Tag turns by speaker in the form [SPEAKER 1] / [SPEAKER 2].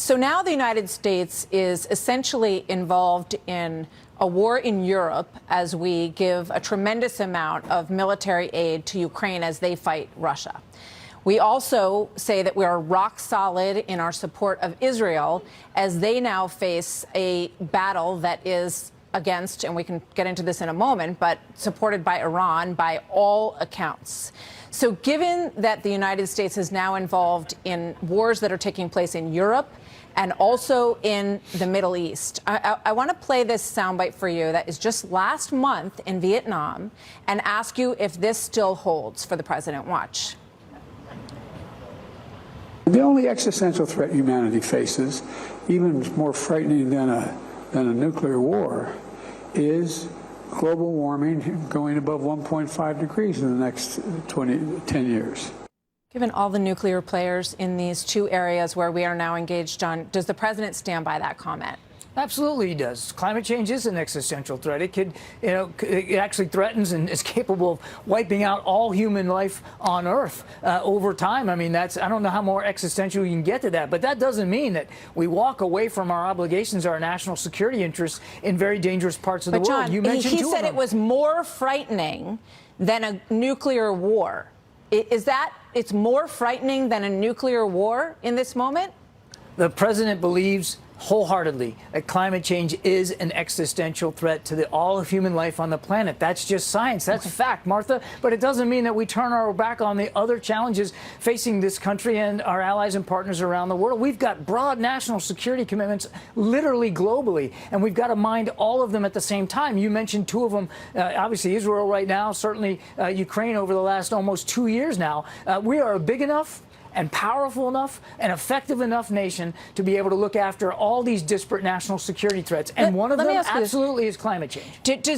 [SPEAKER 1] So now the United States is essentially involved in a war in Europe as we give a tremendous amount of military aid to Ukraine as they fight Russia. We also say that we are rock solid in our support of Israel as they now face a battle that is against, and we can get into this in a moment, but supported by Iran by all accounts. So given that the United States is now involved in wars that are taking place in Europe and also in the Middle East, I want to play this soundbite for you that is just last month in Vietnam and ask you if this still holds for the president. Watch.
[SPEAKER 2] The only existential threat humanity faces, even more frightening than a nuclear war, is global warming going above 1.5 degrees in the next 10 years.
[SPEAKER 1] Given all the nuclear players in these two areas where we are now engaged, John, does the president stand by that comment?
[SPEAKER 3] Absolutely, he does. Climate change is an existential threat. It could, it actually threatens and is capable of wiping out all human life on Earth over time. I mean, I don't know how more existential you can get to that, but that doesn't mean that we walk away from our obligations, our national security interests in very dangerous parts of the world.
[SPEAKER 1] John,
[SPEAKER 3] You mentioned
[SPEAKER 1] he said it was more frightening than a nuclear war. Is that it's more frightening than a nuclear war in this moment?
[SPEAKER 3] The president believes wholeheartedly that climate change is an existential threat to all of human life on the planet. That's just science. That's fact, Martha. But it doesn't mean that we turn our back on the other challenges facing this country and our allies and partners around the world. We've got broad national security commitments literally globally, and we've got to mind all of them at the same time. You mentioned two of them, obviously Israel right now, certainly Ukraine over the last almost 2 years now. We are a big enough and powerful enough and effective enough nation to be able to look after all these disparate national security threats. And one of them absolutely is climate change.